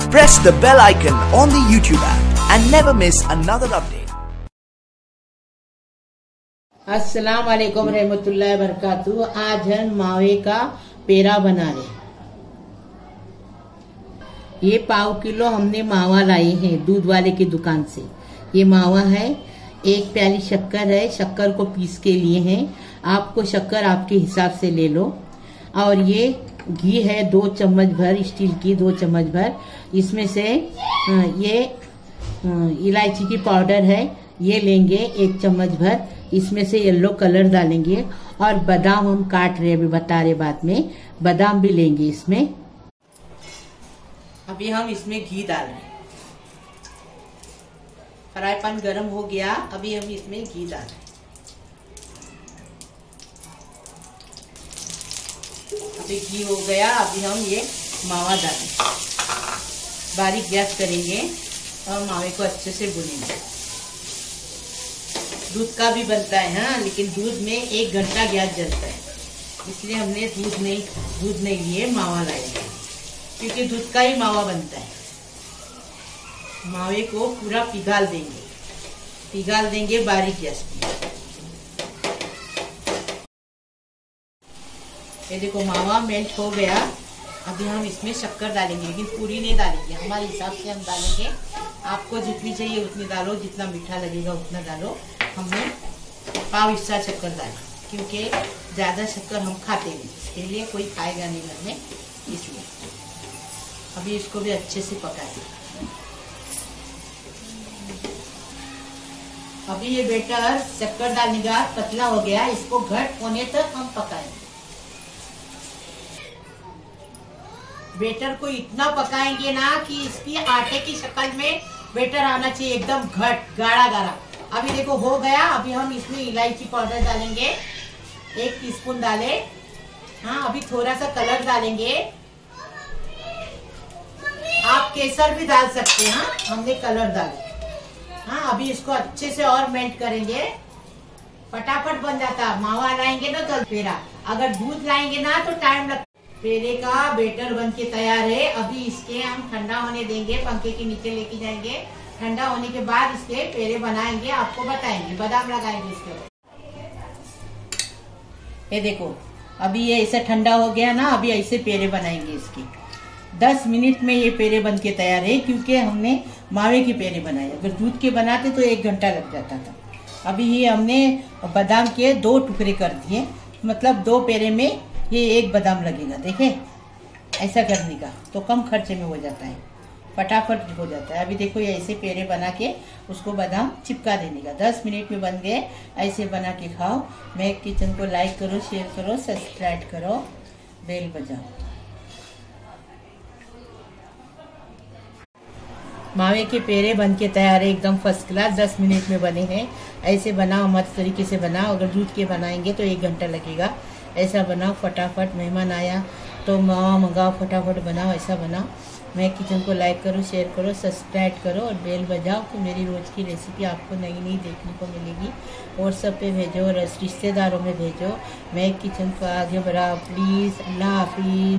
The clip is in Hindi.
Press the bell icon on the YouTube app and never miss another update. अस्सलाम वालेकुम रहमतुल्लाहि बरकातहू। आज हम मावे का पेड़ा बना रहे। ये पाव किलो हमने मावा लाए हैं दूध वाले की दुकान से। ये मावा है, एक प्याली शक्कर है, शक्कर को पीस के लिए हैं। आपको शक्कर आपके हिसाब से ले लो। और ये घी है 2 चम्मच भर, स्टील की 2 चम्मच भर। इसमें से ये इलायची की पाउडर है, ये लेंगे 1 चम्मच भर। इसमें से येलो कलर डालेंगे और बादाम हम काट रहे, अभी बता रहे बाद में, बादाम भी लेंगे इसमें। अभी हम इसमें घी डाल रहे हैं। फ्राई पैन गरम हो गया, अभी हम इसमें घी डाल रहे हैं। अभी घी हो गया, अभी हम ये मावा डालेंगे। बारीक गैस करेंगे और मावे को अच्छे से भूनेंगे। दूध का भी बनता है, हाँ, लेकिन दूध में 1 घंटा गैस जलता है, इसलिए हमने दूध नहीं लिए, मावा लाए, क्योंकि दूध का ही मावा बनता है। मावे को पूरा पिघाल देंगे बारीक गैस पे। ये देखो मावा मेल्ट हो गया। अभी हम इसमें शक्कर डालेंगे, लेकिन पूरी नहीं डालेंगे, हमारे हिसाब से हम डालेंगे। आपको जितनी चाहिए उतनी डालो, जितना मीठा लगेगा उतना डालो। हमने पाव हिस्सा शक्कर डाली, क्योंकि ज्यादा शक्कर हम खाते नहीं, इसके लिए कोई खाएगा नहीं घर में, इसलिए। अभी इसको भी अच्छे से पकाएंगे। अभी ये बेटर शक्कर डालने का पतला हो गया, इसको घट होने तक हम पकाएंगे। बेटर को इतना पकाएंगे ना कि इसकी आटे की शक्ल में बेटर आना चाहिए, एकदम घट गाढ़ा। अभी देखो हो गया। अभी हम इसमें इलायची पाउडर डालेंगे, 1 टीस्पून डाले। हाँ, अभी थोड़ा सा कलर डालेंगे। आप केसर भी डाल सकते हैं, हाँ, हमने कलर डाले। हाँ, अभी इसको अच्छे से और मेल्ट करेंगे। फटाफट बन जाता। मावा लाएंगे ना तो पेड़ा, अगर दूध लाएंगे ना तो टाइम लगता। पेड़े का बेटर बन के तैयार है। अभी इसके हम ठंडा होने देंगे, पंखे के नीचे लेके जाएंगे। ठंडा होने के बाद इसके पेड़े बनाएंगे, आपको बताएंगे, बादाम लगाएंगे इसके ऊपर। ये देखो अभी ये ऐसा ठंडा हो गया ना, अभी ऐसे पेड़े बनाएंगे इसके। 10 मिनट में ये पेड़े बन के तैयार है, क्योंकि हमने मावे के पेड़े बनाए। अगर दूध के बनाते तो 1 घंटा लग जाता था। अभी ये हमने बादाम के 2 टुकड़े कर दिए, मतलब 2 पेड़े में ये 1 बादाम लगेगा। देखे, ऐसा करने का तो कम खर्चे में हो जाता है, फटाफट हो जाता है। अभी देखो ये ऐसे पेड़े बना के उसको बादाम चिपका देने का। 10 मिनट में बन गए। ऐसे बना के खाओ। मैं किचन को लाइक करो, शेयर करो, सब्सक्राइब करो, बेल बजाओ। मावे के पेड़े बन के तैयार है, एकदम फर्स्ट क्लास। 10 मिनट में बने हैं। ऐसे बनाओ, मस्त तरीके से बनाओ। अगर दूध के बनाएंगे तो 1 घंटा लगेगा। ऐसा बनाओ फटाफट। मेहमान आया तो मावा मंगाओ, फटाफट बनाओ, ऐसा बनाओ। मैं किचन को लाइक करो, शेयर करो, सब्सक्राइब करो और बेल बजाओ, तो मेरी रोज़ की रेसिपी आपको नई देखने को मिलेगी। व्हाट्सएप पे भेजो, रिश्तेदारों में भेजो। मैं किचन को आगे बढ़ाओ प्लीज़। अल्लाह हाफिज़।